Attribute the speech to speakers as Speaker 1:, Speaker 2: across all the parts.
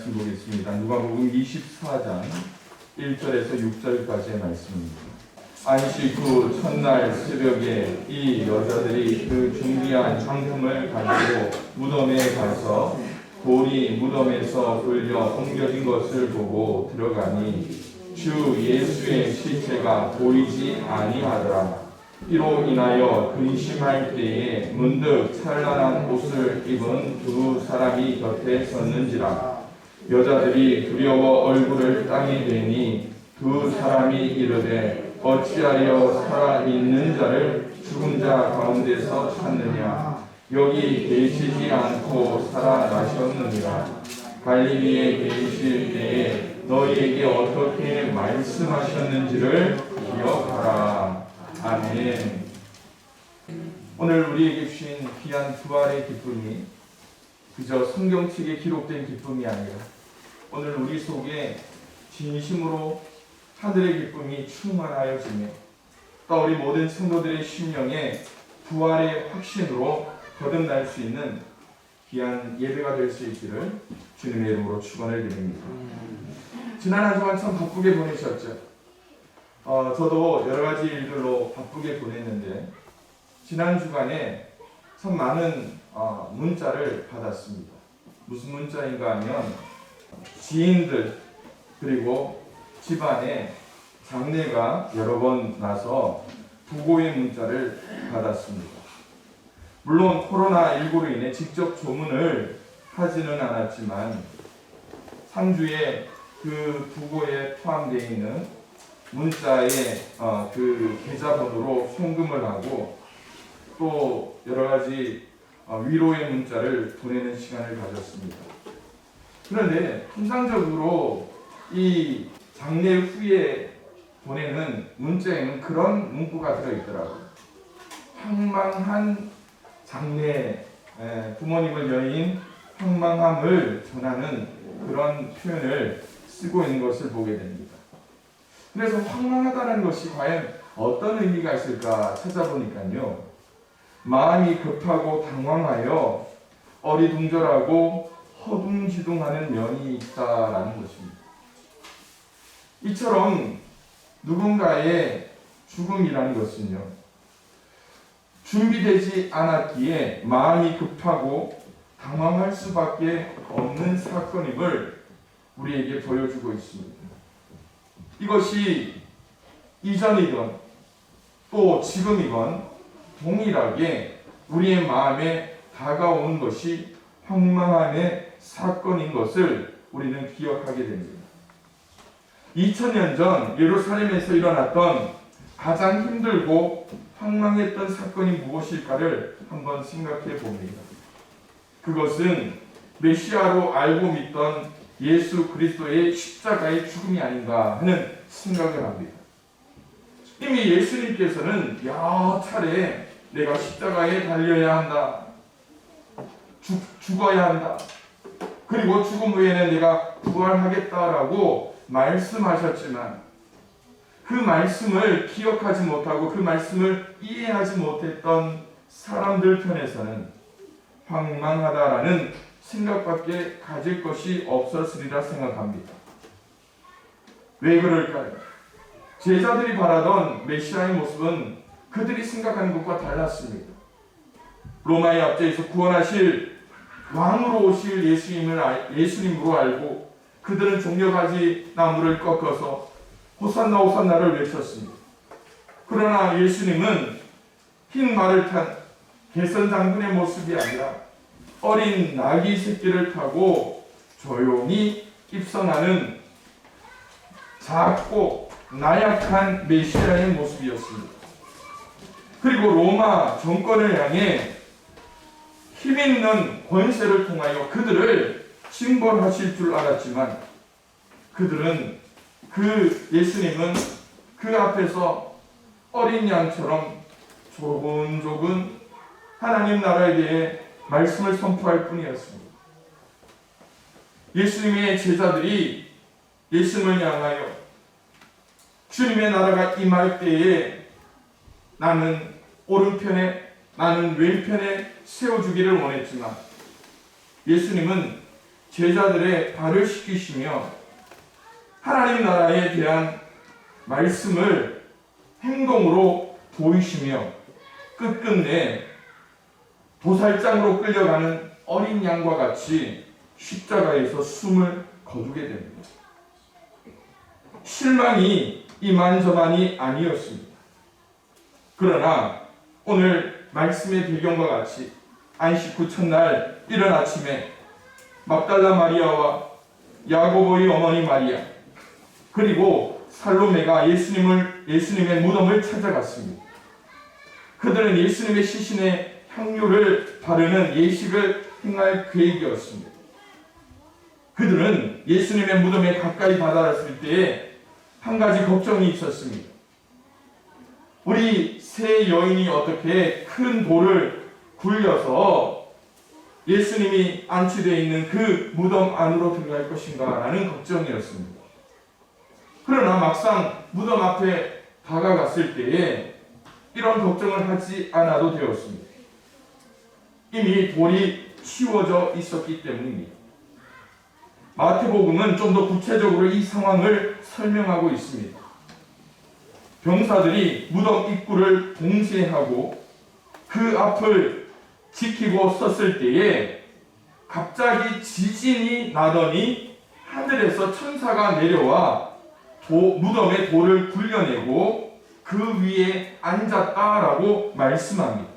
Speaker 1: 말씀 보겠습니다. 누가복음 24장 1절에서 6절까지의 말씀입니다. 안식 후 첫날 새벽에 이 여자들이 그 준비한 향품을 가지고 무덤에 가서 돌이 무덤에서 돌려 옮겨진 것을 보고 들어가니 주 예수의 시체가 보이지 아니하더라. 이로 인하여 근심할 때에 문득 찬란한 옷을 입은 두 사람이 곁에 섰는지라. 여자들이 두려워 얼굴을 땅에 대니 두 사람이 이르되 어찌하여 살아있는 자를 죽은 자 가운데서 찾느냐. 여기 계시지 않고 살아나셨느니라. 갈릴리에 계실 때에 너희에게 어떻게 말씀하셨는지를 기억하라. 아멘. 오늘 우리에게 주신 귀한 부활의 기쁨이 그저 성경책에 기록된 기쁨이 아니라 오늘 우리 속에 진심으로 하늘의 기쁨이 충만하여지며 또 우리 모든 성도들의 심령에 부활의 확신으로 거듭날 수 있는 귀한 예배가 될 수 있기를 주님의 이름으로 축원을 드립니다. 지난 한 주간 참 바쁘게 보내셨죠? 저도 여러 가지 일들로 바쁘게 보냈는데 지난 주간에 참 많은 문자를 받았습니다. 무슨 문자인가 하면 지인들 그리고 집안에 장례가 여러 번 나서 부고의 문자를 받았습니다. 물론 코로나19로 인해 직접 조문을 하지는 않았지만 상주에 그 부고에 포함되어 있는 문자에 그 계좌번호로 송금을 하고 또 여러 가지 위로의 문자를 보내는 시간을 가졌습니다. 그런데 통상적으로 이 장례 후에 보내는 문자에는 그런 문구가 들어있더라고요. 황망한 장례, 부모님을 여인 황망함을 전하는 그런 표현을 쓰고 있는 것을 보게 됩니다. 그래서 황망하다는 것이 과연 어떤 의미가 있을까 찾아보니까요. 마음이 급하고 당황하여 어리둥절하고 허둥지둥하는 면이 있다라는 것입니다. 이처럼 누군가의 죽음이라는 것은요. 준비되지 않았기에 마음이 급하고 당황할 수밖에 없는 사건임을 우리에게 보여주고 있습니다. 이것이 이전이건 또 지금이건 동일하게 우리의 마음에 다가오는 것이 황망함의 사건인 것을 우리는 기억하게 됩니다. 2000년 전 예루살렘에서 일어났던 가장 힘들고 황망했던 사건이 무엇일까를 한번 생각해 봅니다. 그것은 메시아로 알고 믿던 예수 그리스도의 십자가의 죽음이 아닌가 하는 생각을 합니다. 이미 예수님께서는 여러 차례 내가 십자가에 달려야 한다. 죽어야 한다. 그리고 죽음 후에는 내가 부활하겠다라고 말씀하셨지만 그 말씀을 기억하지 못하고 그 말씀을 이해하지 못했던 사람들 편에서는 황망하다라는 생각밖에 가질 것이 없었으리라 생각합니다. 왜 그럴까요? 제자들이 바라던 메시아의 모습은 그들이 생각하는 것과 달랐습니다. 로마의 압제에서 구원하실 왕으로 오실 예수님으로 알고 그들은 종려가지 나무를 꺾어서 호산나 호산나를 외쳤습니다. 그러나 예수님은 흰 말을 탄 개선 장군의 모습이 아니라 어린 나귀 새끼를 타고 조용히 입성하는 작고 나약한 메시아의 모습이었습니다. 그리고 로마 정권을 향해 힘있는 권세를 통하여 그들을 징벌하실 줄 알았지만 예수님은 그 앞에서 어린 양처럼 조근조근 하나님 나라에 대해 말씀을 선포할 뿐이었습니다. 예수님의 제자들이 예수님을 향하여 주님의 나라가 임할 때에 나는 오른편에 나는 왼편에 세워주기를 원했지만 예수님은 제자들의 발을 씻기시며 하나님 나라에 대한 말씀을 행동으로 보이시며 끝끝내 도살장으로 끌려가는 어린 양과 같이 십자가에서 숨을 거두게 됩니다. 실망이 이만저만이 아니었습니다. 그러나 오늘 말씀의 배경과 같이 안식 후 첫날 이른 아침에 막달라 마리아와 야고보의 어머니 마리아 그리고 살로메가 예수님의 무덤을 찾아갔습니다. 그들은 예수님의 시신에 향유를 바르는 예식을 행할 계획이었습니다. 그들은 예수님의 무덤에 가까이 다다랐을 때에 한 가지 걱정이 있었습니다. 우리 세 여인이 어떻게 큰 돌을 굴려서 예수님이 안치되어 있는 그 무덤 안으로 들어갈 것인가 라는 걱정이었습니다. 그러나 막상 무덤 앞에 다가갔을 때에 이런 걱정을 하지 않아도 되었습니다. 이미 돌이 치워져 있었기 때문입니다. 마태복음은 좀 더 구체적으로 이 상황을 설명하고 있습니다. 병사들이 무덤 입구를 봉쇄하고 그 앞을 지키고 섰을 때에 갑자기 지진이 나더니 하늘에서 천사가 내려와 무덤의 돌을 굴려내고 그 위에 앉았다라고 말씀합니다.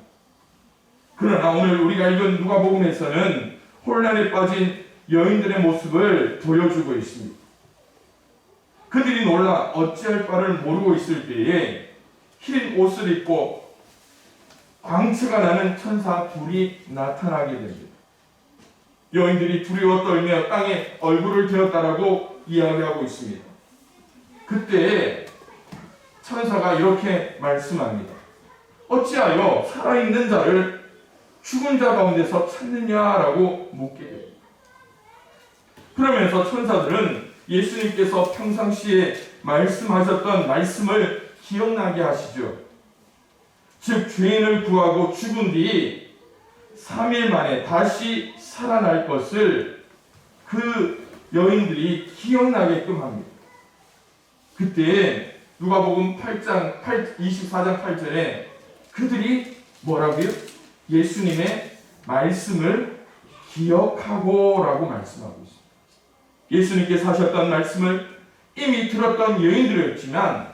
Speaker 1: 그러나 오늘 우리가 읽은 누가복음에서는 혼란에 빠진 여인들의 모습을 보여주고 있습니다. 그들이 놀라 어찌할 바를 모르고 있을 때에 흰 옷을 입고 광채가 나는 천사 둘이 나타나게 됩니다. 여인들이 두려워 떨며 땅에 얼굴을 대었다라고 이야기하고 있습니다. 그때 천사가 이렇게 말씀합니다. 어찌하여 살아있는 자를 죽은 자 가운데서 찾느냐라고 묻게 됩니다. 그러면서 천사들은 예수님께서 평상시에 말씀하셨던 말씀을 기억나게 하시죠. 즉 죄인을 구하고 죽은 뒤 3일 만에 다시 살아날 것을 그 여인들이 기억나게끔 합니다. 그때 누가복음 24장 8절에 그들이 뭐라고요? 예수님의 말씀을 기억하고 라고 말씀하고 있습니다. 예수님께서 하셨던 말씀을 이미 들었던 여인들이었지만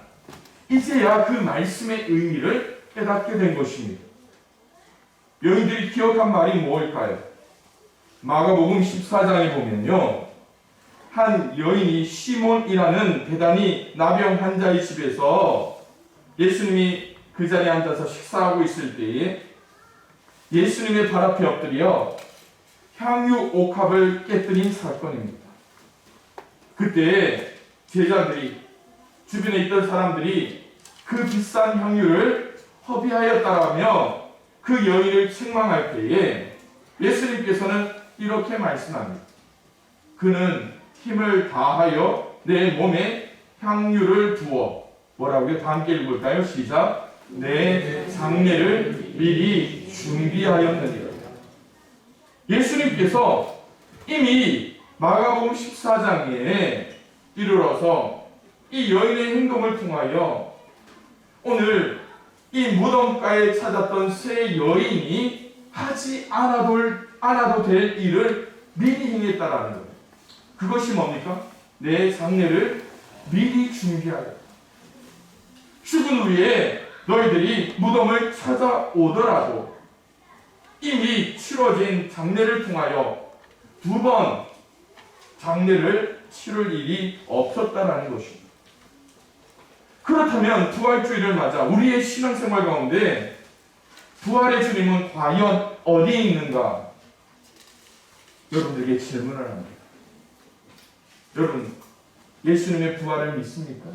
Speaker 1: 이제야 그 말씀의 의미를 깨닫게 된 것입니다. 여인들이 기억한 말이 무엇일까요? 마가복음 14장에 보면요, 한 여인이 시몬이라는 대단히 나병 환자의 집에서 예수님이 그 자리에 앉아서 식사하고 있을 때에 예수님의 발 앞에 엎드려 향유 옥합을 깨뜨린 사건입니다. 그때 제자들이, 주변에 있던 사람들이 그 비싼 향유를 허비하였다라며 그 여인을 책망할 때에 예수님께서는 이렇게 말씀합니다. 그는 힘을 다하여 내 몸에 향유를 부어, 뭐라고요? 다 함께 읽을까요? 시작. 내 장례를 미리 준비하였느니라. 예수님께서 이미 마가복음 14장에 이르러서 이 여인의 행동을 통하여 오늘 이 무덤가에 찾았던 세 여인이 하지 않아도 될 일을 미리 행했다라는 거예요. 그것이 뭡니까? 내 장례를 미리 준비하였다. 죽은 후에 너희들이 무덤을 찾아오더라도 이미 치러진 장례를 통하여 2번 장례를 치를 일이 없었다라는 것입니다. 그렇다면 부활주일을 맞아 우리의 신앙생활 가운데 부활의 주님은 과연 어디에 있는가? 여러분들에게 질문을 합니다. 여러분, 예수님의 부활을 믿습니까?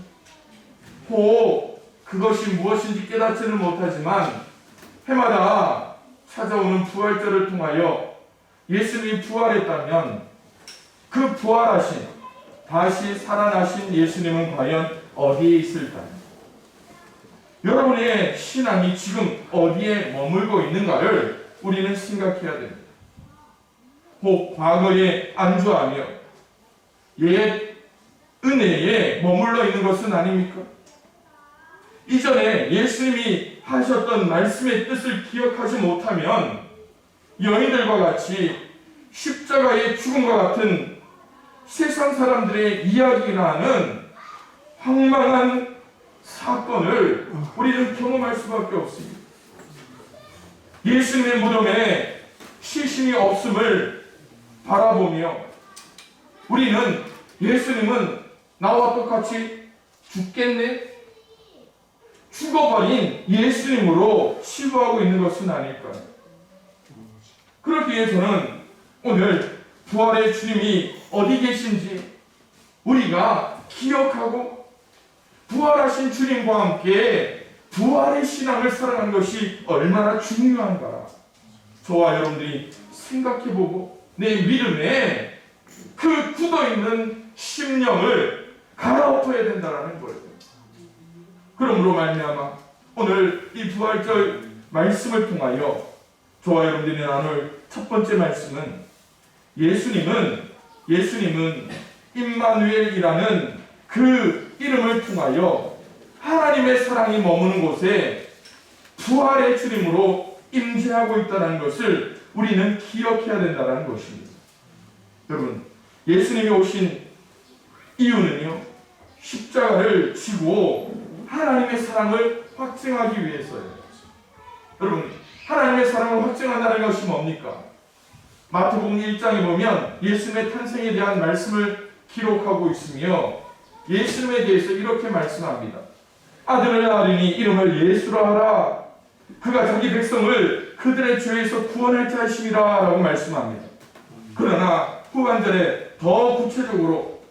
Speaker 1: 혹 그것이 무엇인지 깨닫지는 못하지만 해마다 찾아오는 부활절을 통하여 예수님이 부활했다면 그 부활하신, 다시 살아나신 예수님은 과연 어디에 있을까요? 여러분의 신앙이 지금 어디에 머물고 있는가를 우리는 생각해야 됩니다. 혹 과거에 안주하며 옛 은혜에 머물러 있는 것은 아닙니까? 이전에 예수님이 하셨던 말씀의 뜻을 기억하지 못하면 여인들과 같이 십자가의 죽음과 같은 세상 사람들의 이야기나 하는 황망한 사건을 우리는 경험할 수밖에 없습니다. 예수님의 무덤에 시신이 없음을 바라보며 우리는 예수님은 나와 똑같이 죽겠네? 죽어버린 예수님으로 치부하고 있는 것은 아닐까요? 그렇기에 저는 오늘 부활의 주님이 어디 계신지 우리가 기억하고 부활하신 주님과 함께 부활의 신앙을 살아가는 것이 얼마나 중요한가 저와 여러분들이 생각해보고 내 믿음에 그 굳어있는 심령을 갈아엎어야 된다는 거예요. 그러므로 말미암아 오늘 이 부활절 말씀을 통하여 저와 여러분들이 나눌 첫 번째 말씀은 예수님은 임마누엘이라는 그 이름을 통하여 하나님의 사랑이 머무는 곳에 부활의 주님으로 임재하고 있다는 것을 우리는 기억해야 된다는 것입니다. 여러분, 예수님이 오신 이유는요, 십자가를 지고 하나님의 사랑을 확증하기 위해서예요. 여러분, 하나님의 사랑을 확증한다는 것이 뭡니까? 마태복음 1장에 보면 예수님의 탄생에 대한 말씀을 기록하고 있으며 예수님에 대해서 이렇게 말씀합니다. 아들을 낳으리니 이름을 예수라 하라. 그가 자기 백성을 그들의 죄에서 구원할 자이심이라 라고 말씀합니다. 그러나 후반절에 더 구체적으로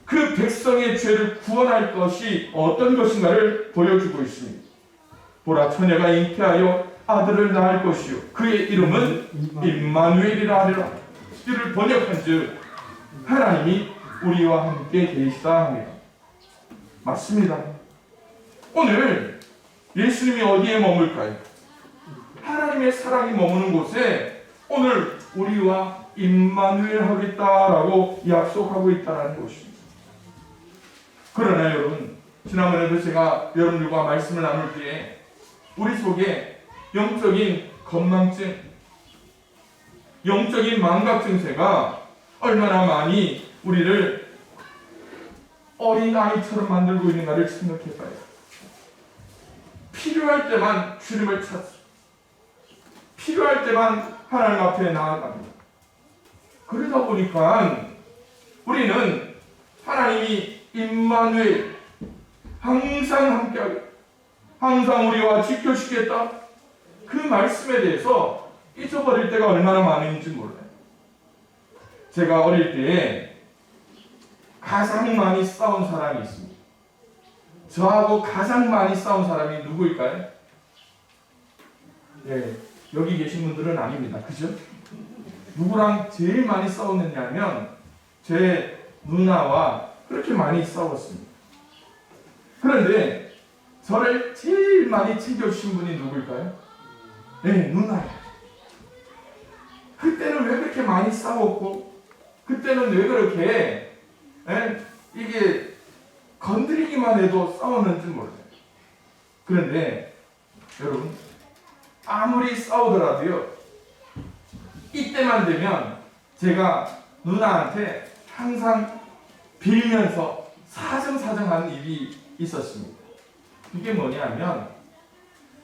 Speaker 1: 그 백성의 죄를 구원할 것이 어떤 것인가를 보여주고 있습니다. 보라, 처녀가 잉태하여 아들을 낳을 것이요 그의 이름은 임마누엘이라 하리라. 이를 번역한즉 하나님이 우리와 함께 계시다 합니다. 맞습니다. 오늘 예수님이 어디에 머물까요? 하나님의 사랑이 머무는 곳에 오늘 우리와 임마누엘 하겠다라고 약속하고 있다는 것입니다. 그러나 여러분, 지난번에도 제가 여러분들과 말씀을 나눌 때에 우리 속에 영적인 건망증, 영적인 망각 증세가 얼마나 많이 우리를 어린아이처럼 만들고 있는가를 생각해봐요. 필요할 때만 주님을 찾습니다. 필요할 때만 하나님 앞에 나아갑니다. 그러다 보니까 우리는 하나님이 임마누엘, 항상 함께하겠다, 항상 우리와 지켜주겠다, 그 말씀에 대해서 잊어버릴 때가 얼마나 많은지 몰라요. 제가 어릴 때 가장 많이 싸운 사람이 있습니다. 저하고 가장 많이 싸운 사람이 누구일까요? 네, 여기 계신 분들은 아닙니다. 그죠? 누구랑 제일 많이 싸웠느냐면 제 누나와 그렇게 많이 싸웠습니다. 그런데 저를 제일 많이 챙겨주신 분이 누구일까요? 네, 누나예요. 그때는 왜 그렇게 많이 싸웠고 그때는 왜 그렇게 이게 건드리기만 해도 싸웠는지 몰라요. 그런데 여러분, 아무리 싸우더라도요, 이때만 되면 제가 누나한테 항상 빌면서 사정사정하는 일이 있었습니다. 이게 뭐냐면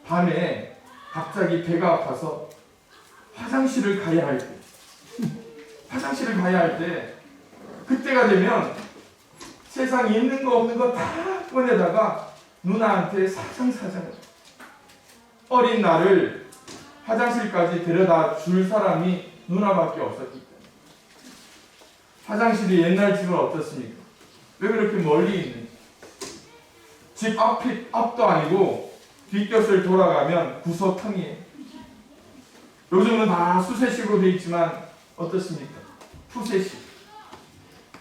Speaker 1: 밤에 갑자기 배가 아파서 화장실을 가야 할 때 그때가 되면 세상에 있는 거 없는 거 다 꺼내다가 누나한테 사정사정을, 어린 나를 화장실까지 데려다 줄 사람이 누나밖에 없었기 때문에. 화장실이 옛날 집은 어떻습니까? 왜 그렇게 멀리 있는지. 집 앞도 아니고 뒷곁을 돌아가면 구석탱이에요. 요즘은 다 수세식으로 되어 있지만 어떻습니까? 푸세식.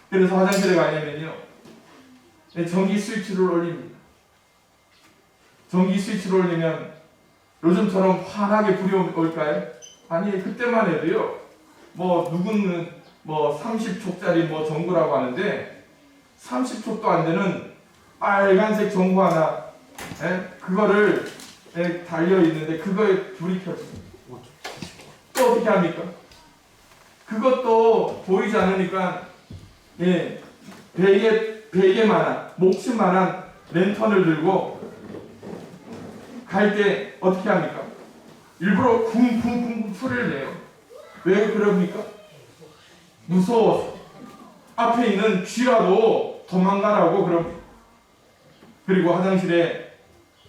Speaker 1: 그래서 화장실에 가려면요, 전기 스위치를 올립니다. 전기 스위치를 올리면 요즘처럼 환하게 불이 올까요? 아니, 그때만 해도요, 누구는 30촉짜리 전구라고 하는데 30촉도 안 되는 빨간색 전구 하나, 그거를 달려 있는데 그거에 불이 켜집니다. 또 어떻게 합니까? 그것도 보이지 않으니까 베개만한 목숨만한 랜턴을 들고 갈 때 어떻게 합니까? 일부러 쿵쿵쿵 소리를 내요. 왜 그럽니까? 무서워서. 앞에 있는 쥐라도 도망가라고 그럽니다. 그리고 화장실에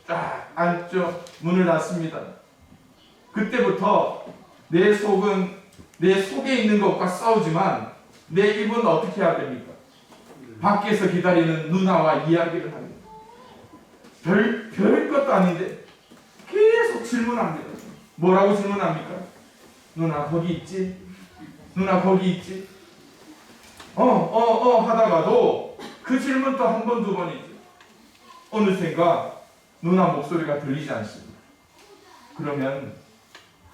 Speaker 1: 딱 앉죠. 문을 닫습니다. 그때부터 내 속에 있는 것과 싸우지만 내 입은 어떻게 해야 됩니까? 밖에서 기다리는 누나와 이야기를 합니다. 별 것도 아닌데 계속 질문합니다. 뭐라고 질문합니까? 누나 거기 있지? 누나 거기 있지? 하다가도 그 질문 또 한 번, 두 번이지. 어느샌가 누나 목소리가 들리지 않습니다. 그러면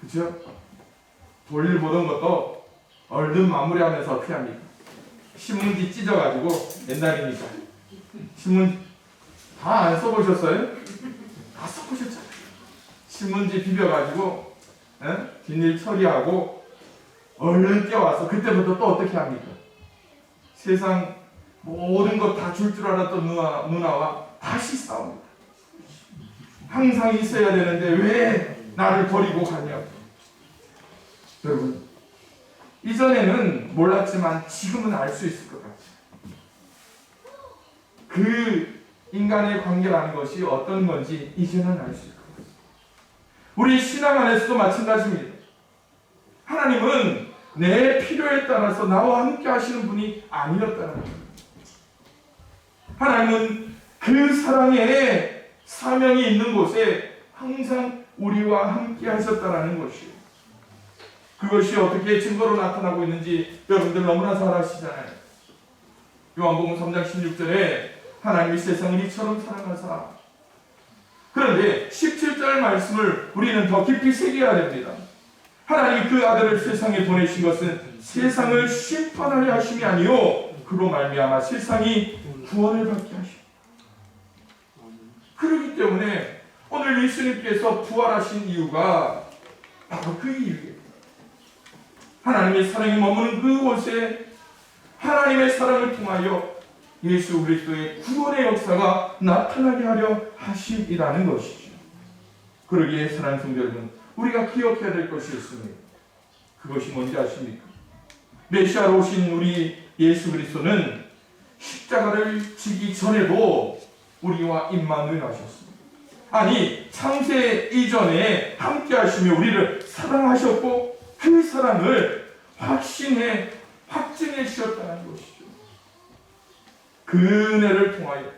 Speaker 1: 그죠? 볼일 보던 것도 얼른 마무리하면서 어떻게 합니까? 신문지 찢어가지고 옛날이니까 신문 다 안 써보셨어요? 다 써보셨잖아요. 신문지 비벼가지고 비닐 처리하고 얼른 뛰어와서 그때부터 또 어떻게 합니까? 세상 모든 것 다 줄 줄 알았던 누나와 다시 싸웁니다. 항상 있어야 되는데 왜 나를 버리고 가냐고. 여러분, 이전에는 몰랐지만 지금은 알 수 있을 것 같아요. 그 인간의 관계라는 것이 어떤 건지 이제는 알 수 있을 것 같아요. 우리 신앙 안에서도 마찬가지입니다. 하나님은 내 필요에 따라서 나와 함께 하시는 분이 아니었다는 거예요. 하나님은 그 사랑의 사명이 있는 곳에 항상 우리와 함께 하셨다는 것이에요. 그것이 어떻게 증거로 나타나고 있는지 여러분들 너무나 잘 아시잖아요. 요한복음 3장 16절에 하나님이 세상을 이처럼 사랑하사. 그런데 17절 말씀을 우리는 더 깊이 새겨야 됩니다. 하나님이 그 아들을 세상에 보내신 것은 세상을 심판하려 하심이 아니요 그로 말미암아 세상이 구원을 받게 하십니다. 그렇기 때문에 오늘 예수님께서 부활하신 이유가 바로 그 이유예요. 하나님의 사랑이 머무는 그곳에 하나님의 사랑을 통하여 예수 그리스도의 구원의 역사가 나타나게 하려 하심이라는 것이죠. 그러기에 사랑하는 성도 여러분, 우리가 기억해야 될 것이 있습니다. 그것이 뭔지 아십니까? 메시아로 오신 우리 예수 그리스도는 십자가를 지기 전에도 우리와 임마누엘 하셨습니다. 아니, 창세 이전에 함께 하시며 우리를 사랑하셨고 그 사랑을 확증해 주셨다는 것이죠. 그 은혜를 통하여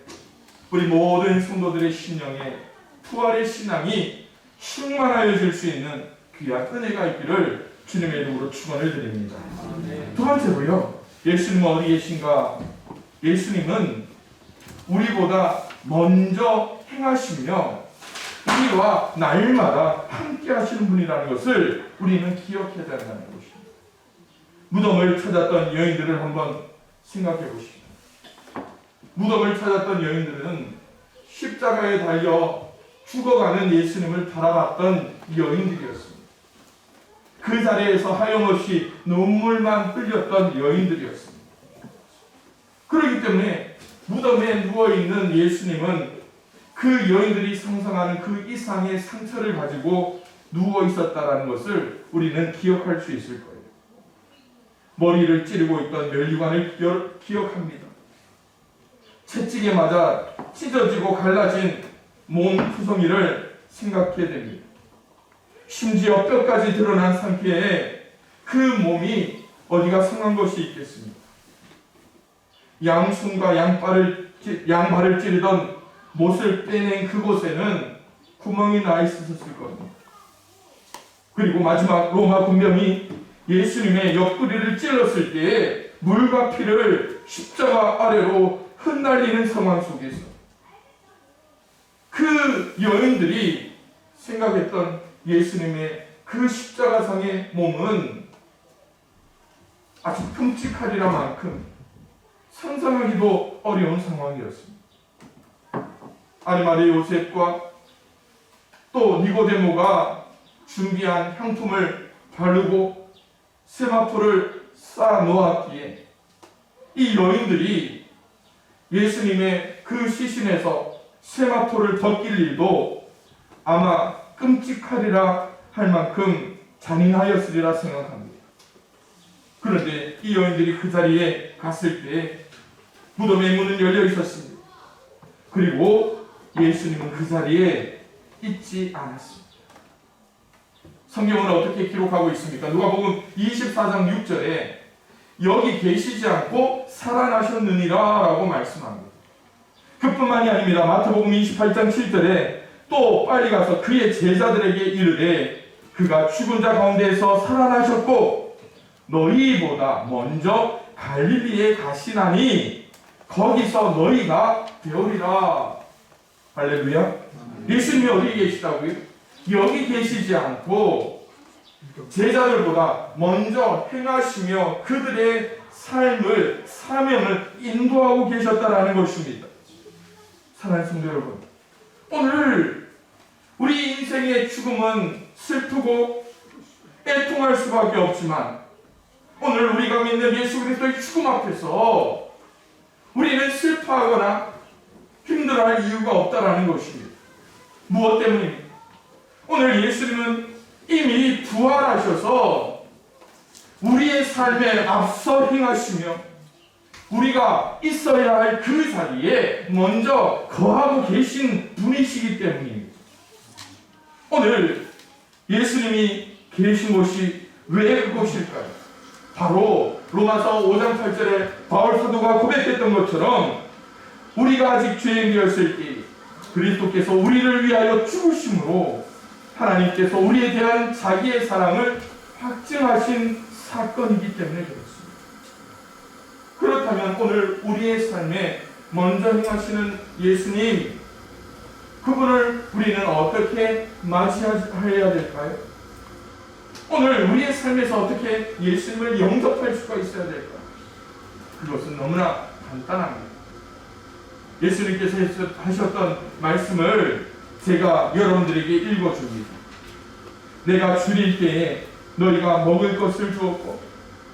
Speaker 1: 우리 모든 성도들의 심령에 부활의 신앙이 충만하여질 수 있는 귀한 은혜가 있기를 주님의 이름으로 축원을 드립니다. 두 번째로요, 예수님은 어디 계신가? 예수님은 우리보다 먼저 행하시며 우리와 날마다 함께 하시는 분이라는 것을 우리는 기억해야 된다는 것입니다. 무덤을 찾았던 여인들을 한번 생각해 보십시오. 무덤을 찾았던 여인들은 십자가에 달려 죽어가는 예수님을 바라봤던 여인들이었습니다. 그 자리에서 하염없이 눈물만 흘렸던 여인들이었습니다. 그렇기 때문에 무덤에 누워있는 예수님은 그 여인들이 상상하는 그 이상의 상처를 가지고 누워있었다는 것을 우리는 기억할 수 있을 거예요. 머리를 찌르고 있던 면류관을 기억합니다. 채찍에 맞아 찢어지고 갈라진 몸 구성이를 생각해야 됩니다. 심지어 뼈까지 드러난 상태에 그 몸이 어디가 상한 것이 있겠습니까? 양손과 양발을 찌르던 못을 빼낸 그곳에는 구멍이 나 있었을 겁니다. 그리고 마지막 로마 군병이 예수님의 옆구리를 찔렀을 때에 물과 피를 십자가 아래로 흩날리는 상황 속에서 그 여인들이 생각했던 예수님의 그 십자가상의 몸은 아주 끔찍하리라 만큼 상상하기도 어려운 상황이었습니다. 아리마대 요셉과 또 니고데모가 준비한 향품을 바르고 세마포를 쌓아 놓았기에 이 여인들이 예수님의 그 시신에서 세마포를 벗길 일도 아마 끔찍하리라 할 만큼 잔인하였으리라 생각합니다. 그런데 이 여인들이 그 자리에 갔을 때 무덤의 문은 열려 있었습니다. 그리고 예수님은 그 자리에 있지 않았습니다. 성경은 어떻게 기록하고 있습니까? 누가복음 24장 6절에 여기 계시지 않고 살아나셨느니라 라고 말씀합니다. 그뿐만이 아닙니다. 마태복음 28장 7절에 또 빨리 가서 그의 제자들에게 이르되 그가 죽은 자 가운데에서 살아나셨고 너희보다 먼저 갈릴리에 가시나니 거기서 너희가 배우리라. 할렐루야. 예수님이 어디 계시다고요? 여기 계시지 않고 제자들보다 먼저 행하시며 그들의 삶을, 사명을 인도하고 계셨다라는 것입니다. 사랑하는 성도 여러분, 오늘 우리 인생의 죽음은 슬프고 애통할 수밖에 없지만 오늘 우리가 믿는 예수 그리스도의 죽음 앞에서 우리는 슬퍼하거나 힘들어할 이유가 없다라는 것입니다. 무엇 때문입니까? 오늘 예수님은 이미 부활하셔서 우리의 삶에 앞서 행하시며 우리가 있어야 할 그 자리에 먼저 거하고 계신 분이시기 때문입니다. 오늘 예수님이 계신 곳이 왜 그곳일까요? 바로 로마서 5장 8절에 바울 사도가 고백했던 것처럼 우리가 아직 죄인이었을 때 그리스도께서 우리를 위하여 죽으심으로 하나님께서 우리에 대한 자기의 사랑을 확증하신 사건이기 때문에 그렇습니다. 그렇다면 오늘 우리의 삶에 먼저 행하시는 예수님, 그분을 우리는 어떻게 맞이해야 될까요? 오늘 우리의 삶에서 어떻게 예수님을 영접할 수가 있어야 될까요? 그것은 너무나 간단합니다. 예수님께서 하셨던 말씀을 제가 여러분들에게 읽어줍니다. 내가 줄일 때에 너희가 먹을 것을 주었고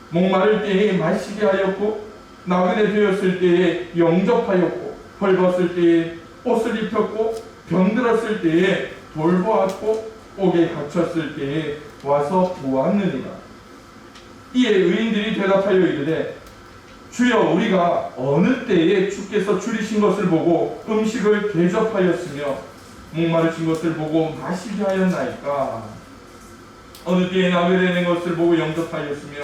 Speaker 1: 목마를 때에 마시게 하였고 나그네 되었을 때에 영접하였고 헐벗을 때에 옷을 입혔고 병들었을 때에 돌보았고 옥에 갇혔을 때에 와서 보았느니라. 이에 의인들이 대답하여 이르되 주여 우리가 어느 때에 주께서 줄이신 것을 보고 음식을 대접하였으며 목마르신 것을 보고 마시게 하였나이까. 어느 때에 나그네 된 것을 보고 영접하였으며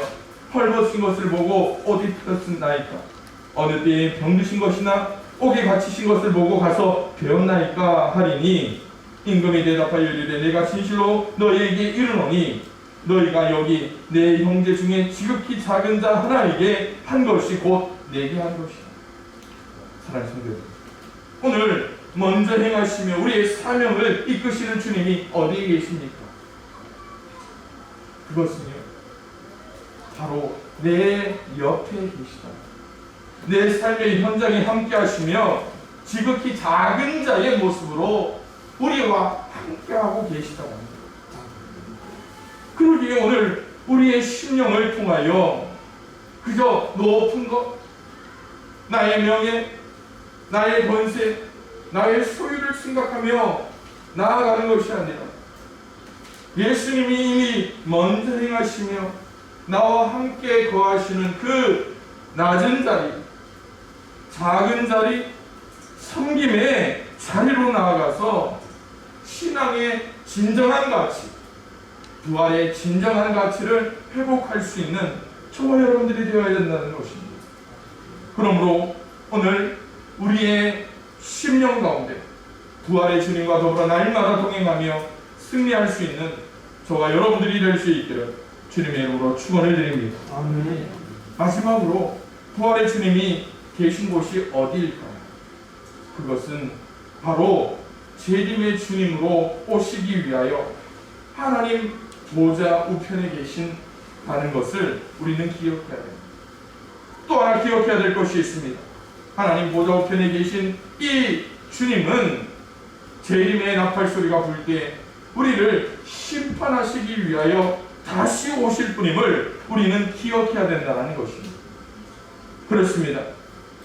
Speaker 1: 헐벗은 것을 보고 옷 입혔나이까. 어느 때에 병드신 것이나 옥에 갇히신 것을 보고 가서 배웠나이까 하리니 임금이 대답하여 이르되 내가 진실로 너희에게 이르노니 너희가 여기 내 형제 중에 지극히 작은 자 하나에게 한 것이 곧 내게 한 것이다. 사랑하는 성도 여러분, 오늘 먼저 행하시며 우리의 사명을 이끄시는 주님이 어디에 계십니까? 그것은요, 바로 내 옆에 계시다. 내 삶의 현장에 함께 하시며 지극히 작은 자의 모습으로 우리와 함께하고 계시다고 합니다. 그러기에 오늘 우리의 심령을 통하여 그저 높은 것, 나의 명예, 나의 권세, 나의 소유를 생각하며 나아가는 것이 아니라 예수님이 이미 먼저 행하시며 나와 함께 거하시는 그 낮은 자리, 작은 자리, 섬김의 자리로 나아가서 신앙의 진정한 가치, 부활의 진정한 가치를 회복할 수 있는 저와 여러분들이 되어야 된다는 것입니다. 그러므로 오늘 우리의 심령 가운데 부활의 주님과 더불어 날마다 동행하며 승리할 수 있는 저와 여러분들이 될 수 있기를 주님의 이름으로 축원을 드립니다.
Speaker 2: 아멘.
Speaker 1: 마지막으로 부활의 주님이 계신 곳이 어디일까요? 그것은 바로 재림의 주님으로 오시기 위하여 하나님 보좌 우편에 계신 하는 것을 우리는 기억해야 됩니다. 또 하나 기억해야 될 것이 있습니다. 하나님 보좌 우편에 계신 이 주님은 재림의 나팔 소리가 불 때 우리를 심판하시기 위하여 다시 오실 분임을 우리는 기억해야 된다는 것입니다. 그렇습니다.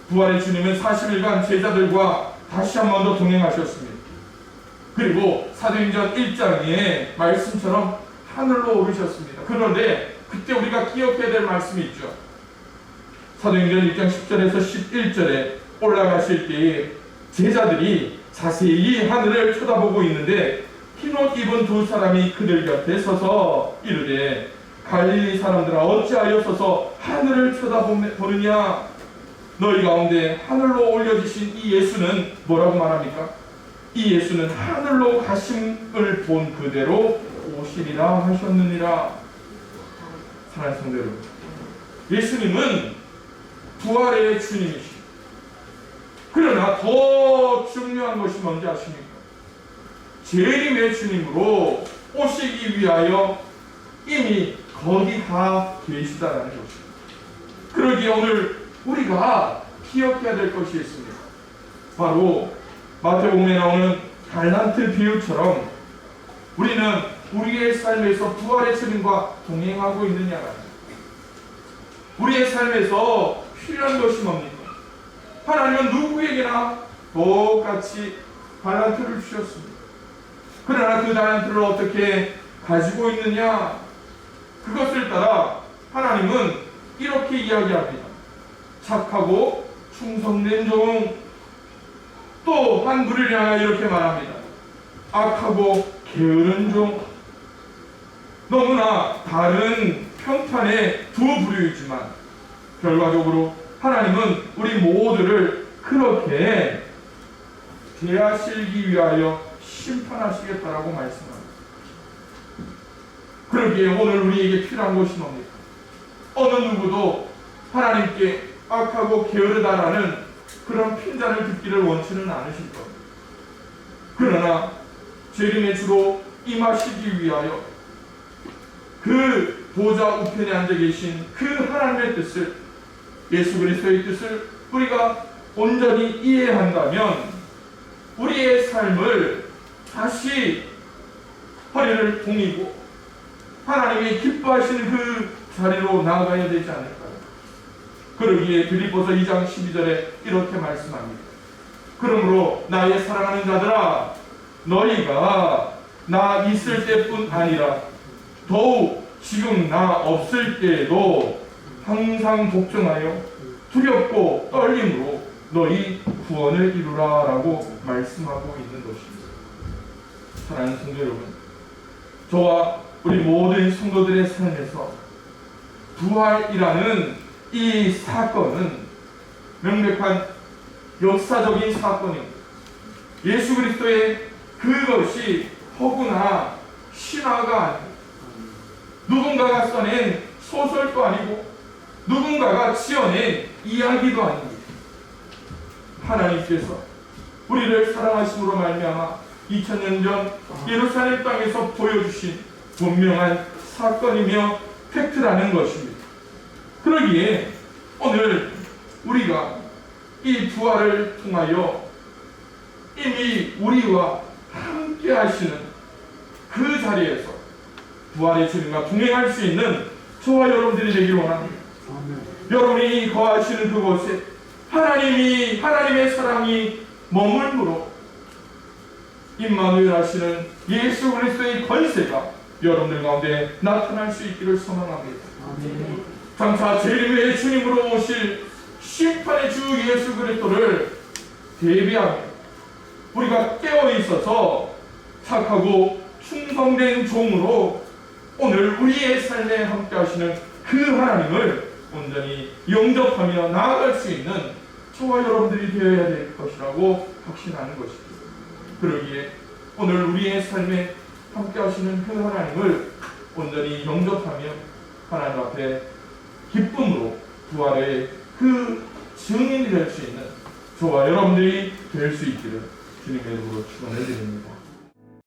Speaker 1: 부활의 주님은 40일간 제자들과 다시 한 번 더 동행하셨습니다. 그리고 사도행전 1장의 말씀처럼 하늘로 오르셨습니다. 그런데 그때 우리가 기억해야 될 말씀이 있죠. 사도행전 1장 10절에서 11절에 올라가실 때에 제자들이 자세히 하늘을 쳐다보고 있는데 흰옷 입은 두 사람이 그들 곁에 서서 이르되 갈릴리 사람들아 어찌하여 서서 하늘을 쳐다보느냐. 너희 가운데 하늘로 올려지신 이 예수는 뭐라고 말합니까? 이 예수는 하늘로 가심을 본 그대로 오시리라 하셨느니라. 사랑하는 성도 여러분, 예수님은 부활의 주님이시죠. 그러나 더 중요한 것이 뭔지 아십니까? 재림의 주님으로 오시기 위하여 이미 거기 가 계시다라는 것입니다. 그러기에 오늘 우리가 기억해야 될 것이 있습니다. 바로 마태복음에 나오는 달란트 비유처럼 우리는 우리의 삶에서 부활의 주님과 동행하고 있느냐라는, 우리의 삶에서 필요한 것이 뭡니까? 하나님은 누구에게나 똑같이 달란트를 주셨습니다. 그러나 그 달란트를 어떻게 가지고 있느냐, 그것을 따라 하나님은 이렇게 이야기합니다. 착하고 충성된 종. 또 한 부류를 향하여 이렇게 말합니다. 악하고 게으른 종. 너무나 다른 평판의 두 부류이지만 결과적으로 하나님은 우리 모두를 그렇게 대하시기 위하여 심판하시겠다라고 말씀합니다. 그러기에 오늘 우리에게 필요한 것이 뭡니까? 어느 누구도 하나님께 악하고 게으르다라는 그런 핀잔을 듣기를 원치는 않으실 겁니다. 그러나 재림의 주로 임하시기 위하여 그 보좌 우편에 앉아 계신 그 하나님의 뜻을, 예수 그리스도의 뜻을 우리가 온전히 이해한다면 우리의 삶을 다시 허리를 동이고 하나님이 기뻐하시는 그 자리로 나아가야 되지 않을까요? 그러기에 빌립보서 2장 12절에 이렇게 말씀합니다. 그러므로 나의 사랑하는 자들아, 너희가 나 있을 때뿐 아니라 더욱 지금 나 없을 때에도 항상 복종하여 두렵고 떨림으로 너희 구원을 이루라 라고 말씀하고 있는 것입니다. 사랑하는 성도 여러분, 저와 우리 모든 성도들의 삶에서 부활이라는 이 사건은 명백한 역사적인 사건입니다. 예수 그리스도의 그것이 허구나 신화가 아니고 누군가가 써낸 소설도 아니고 누군가가 지어낸 이야기도 아닙니다. 하나님께서 우리를 사랑하심으로 말미암아 2000년 전 예루살렘 땅에서 보여주신 분명한 사건이며 팩트라는 것입니다. 그러기에 오늘 우리가 이 부활을 통하여 이미 우리와 함께 하시는 그 자리에서 부활의 주님과 동행할 수 있는 저와 여러분들이 되기를 원합니다. 여러분이 거하시는 그곳에 하나님의 사랑이 머물므로 임마누엘 하시는 예수 그리스도의 권세가 여러분들 가운데 나타날 수 있기를 소망합니다. 장차 재림의 주님으로 오실 심판의 주 예수 그리스도를 대비하며 우리가 깨어 있어서 착하고 충성된 종으로 오늘 우리의 삶에 함께 하시는 그 하나님을 온전히 영접하며 나아갈 수 있는 저와 여러분들이 되어야 될 것이라고 확신하는 것입니다. 그러기에 오늘 우리의 삶에 함께 하시는 그 하나님을 온전히 영접하며 하나님 앞에 기쁨으로 부활의 그 증인이 될 수 있는 저와 여러분들이 될 수 있기를 주님의 이름으로 축원을 드립니다.